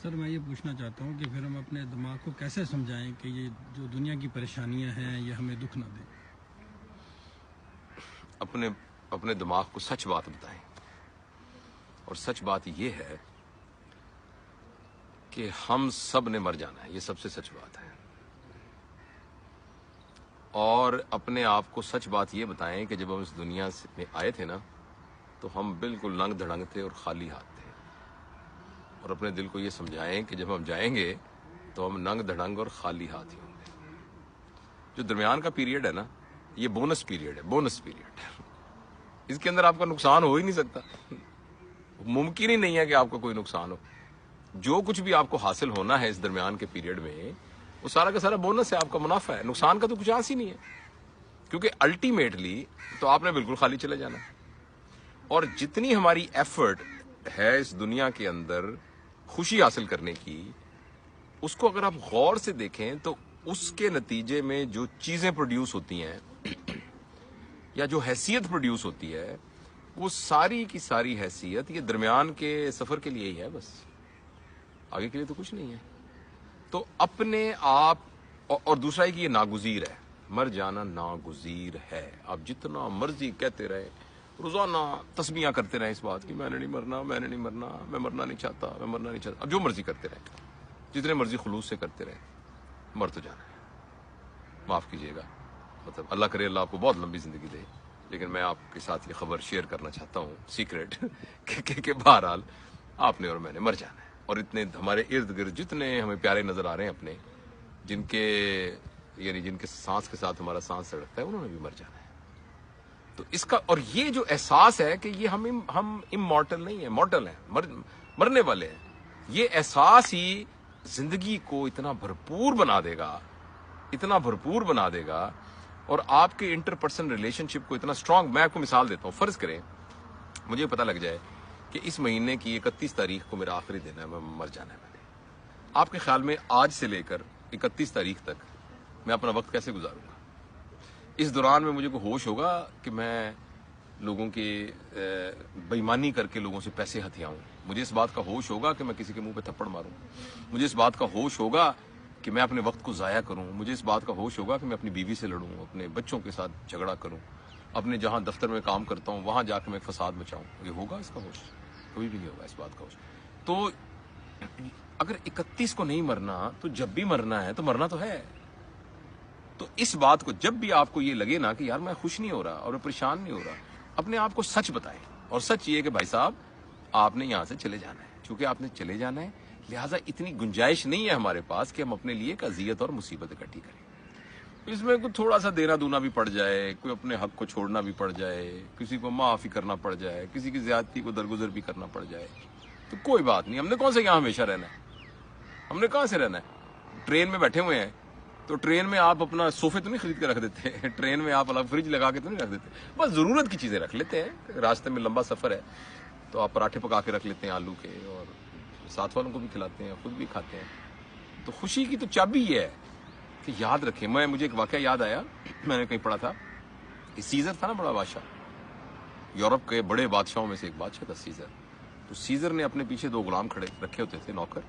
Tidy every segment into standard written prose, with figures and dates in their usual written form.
سر میں یہ پوچھنا چاہتا ہوں کہ پھر ہم اپنے دماغ کو کیسے سمجھائیں کہ یہ جو دنیا کی پریشانیاں ہیں یہ ہمیں دکھ نہ دیں؟ اپنے دماغ کو سچ بات بتائیں، اور سچ بات یہ ہے کہ ہم سب نے مر جانا ہے، یہ سب سے سچ بات ہے۔ اور اپنے آپ کو سچ بات یہ بتائیں کہ جب ہم اس دنیا میں آئے تھے نا تو ہم بالکل ننگ دھڑنگ تھے اور خالی ہاتھ تھے، اور اپنے دل کو یہ سمجھائیں کہ جب ہم جائیں گے تو ہم ننگ دھڑنگ اور خالی ہاتھ ہی ہوں گے۔ جو درمیان کا پیریڈ ہے نا، یہ بونس پیریڈ ہے، بونس پیریڈ۔ اس کے اندر آپ کا نقصان ہو ہی نہیں سکتا، ممکن ہی نہیں ہے کہ آپ کا کوئی نقصان ہو۔ جو کچھ بھی آپ کو حاصل ہونا ہے اس درمیان کے پیریڈ میں، وہ سارا کا سارا بونس ہے، آپ کا منافع ہے، نقصان کا تو کچھ آس ہی نہیں ہے، کیونکہ الٹیمیٹلی تو آپ نے بالکل خالی چلے جانا ہے۔ اور جتنی ہماری ایفرٹ ہے اس دنیا کے اندر خوشی حاصل کرنے کی، اس کو اگر آپ غور سے دیکھیں تو اس کے نتیجے میں جو چیزیں پروڈیوس ہوتی ہیں یا جو حیثیت پروڈیوس ہوتی ہے، وہ ساری کی ساری حیثیت یہ درمیان کے سفر کے لیے ہی ہے، بس آگے کے لیے تو کچھ نہیں ہے۔ تو اپنے آپ، اور دوسرا ہے کہ یہ ناگزیر ہے، مر جانا ناگزیر ہے۔ آپ جتنا مرضی کہتے رہے، روزانہ تسبیحاں کرتے رہے اس بات کی، میں نے نہیں مرنا، میں نے نہیں مرنا، میں مرنا نہیں چاہتا، میں مرنا نہیں چاہتا، اب جو مرضی کرتے رہے، جتنے مرضی خلوص سے کرتے رہے، مر تو جانا ہے۔ معاف کیجیے گا، مطلب اللہ کرے اللہ آپ کو بہت لمبی زندگی دے، لیکن میں آپ کے ساتھ یہ خبر شیئر کرنا چاہتا ہوں، سیکریٹ، کہ بہرحال آپ نے اور میں نے مر جانا ہے۔ اور اتنے ہمارے ارد گرد جتنے ہمیں پیارے نظر آ رہے ہیں اپنے، جن کے سانس کے ساتھ ہمارا سانس سڑکتا ہے، انہوں نے بھی مر جانا ہے۔ تو اس کا، اور یہ جو احساس ہے کہ یہ ہم امورٹل نہیں ہیں، مورٹل ہیں، مرنے والے ہیں، یہ احساس ہی زندگی کو اتنا بھرپور بنا دے گا، اتنا بھرپور بنا دے گا، اور آپ کے انٹر پرسنل ریلیشن شپ کو اتنا اسٹرانگ۔ میں آپ کو مثال دیتا ہوں، فرض کریں مجھے پتہ لگ جائے کہ اس مہینے کی 31 تاریخ کو میرا آخری دن ہے، میں مر جانا ہے۔ میں نے، آپ کے خیال میں آج سے لے کر 31 تاریخ تک میں اپنا وقت کیسے گزاروں گا؟ اس دوران میں مجھے کوئی ہوش ہوگا کہ میں لوگوں کی بے ایمانی کر کے لوگوں سے پیسے ہتھیاؤں؟ مجھے اس بات کا ہوش ہوگا کہ میں کسی کے منہ پہ تھپڑ ماروں؟ مجھے اس بات کا ہوش ہوگا کہ میں اپنے وقت کو ضائع کروں؟ مجھے اس بات کا ہوش ہوگا کہ میں اپنی بیوی سے لڑوں، اپنے بچوں کے ساتھ جھگڑا کروں، اپنے جہاں دفتر میں کام کرتا ہوں وہاں جا کے میں فساد مچاؤں؟ یہ ہوگا اس کا ہوش؟ کبھی بھی نہیں ہوگا اس بات کا ہوش۔ تو اگر 31 کو نہیں مرنا تو جب بھی مرنا ہے تو مرنا تو ہے۔ تو اس بات کو، جب بھی آپ کو یہ لگے نا کہ یار میں خوش نہیں ہو رہا اور پریشان نہیں ہو رہا، اپنے آپ کو سچ بتائیں، اور سچ یہ کہ بھائی صاحب آپ نے یہاں سے چلے جانا ہے، چونکہ آپ نے چلے جانا ہے لہٰذا اتنی گنجائش نہیں ہے ہمارے پاس کہ ہم اپنے لیے ایک اذیت اور مصیبت اکٹھی کریں۔ اس میں کوئی تھوڑا سا دینا دونا بھی پڑ جائے، کوئی اپنے حق کو چھوڑنا بھی پڑ جائے، کسی کو معافی کرنا پڑ جائے، کسی کی زیادتی کو درگزر بھی کرنا پڑ جائے، تو کوئی بات نہیں۔ ہم نے کون سے یہاں ہمیشہ رہنا ہے؟ ہم نے کہاں سے رہنا ہے؟ ٹرین میں بیٹھے ہوئے ہیں تو ٹرین میں آپ اپنا صوفے تو نہیں خرید کے رکھ دیتے، ٹرین میں آپ الگ فریج لگا کے تو نہیں رکھ دیتے، بس ضرورت کی چیزیں رکھ لیتے ہیں۔ راستے میں لمبا سفر ہے تو آپ پراٹھے پکا کے رکھ لیتے ہیں آلو کے، اور ساتھ والوں کو بھی کھلاتے ہیں، خود بھی کھاتے ہیں۔ تو خوشی کی تو چابی یہ ہے کہ یاد رکھیں۔ مجھے ایک واقعہ یاد آیا، میں نے کہیں پڑھا تھا کہ سیزر تھا نا، بڑا بادشاہ، یورپ کے بڑے بادشاہوں میں سے ایک بادشاہ تھا سیزر۔ تو سیزر نے اپنے پیچھے 2 غلام کھڑے رکھے ہوتے تھے، نوکر،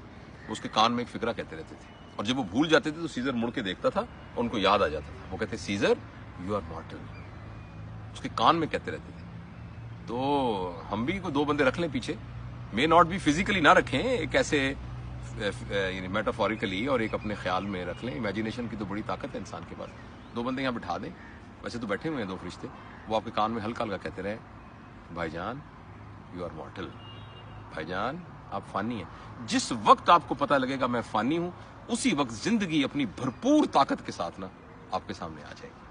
اس کے کان میں ایک فقرہ کہتے رہتے تھے، اور جب وہ بھول جاتے تھے تو سیزر مڑ کے دیکھتا تھا اور ان کو یاد آ جاتا تھا۔ وہ کہتے سیزر یو آر مارٹل، اس کے کان میں کہتے رہتے تھے۔ تو ہم بھی کوئی 2 بندے رکھ لیں پیچھے، مے ناٹ بھی فزیکلی نہ رکھیں، ایک ایسے یعنی میٹافوریکلی، اور ایک اپنے خیال میں رکھ لیں۔ امیجینیشن کی تو بڑی طاقت ہے انسان کے پاس۔ 2 بندے یہاں بٹھا دیں، ویسے تو بیٹھے ہوئے ہیں 2 فرشتے، وہ آپ کے کان میں ہلکا ہلکا کہتے رہے بھائی جان یو آر مارٹل، بھائی جان آپ فانی ہیں۔ جس وقت آپ کو پتہ لگے گا میں فانی ہوں، اسی وقت زندگی اپنی بھرپور طاقت کے ساتھ نا آپ کے سامنے آ جائے گی۔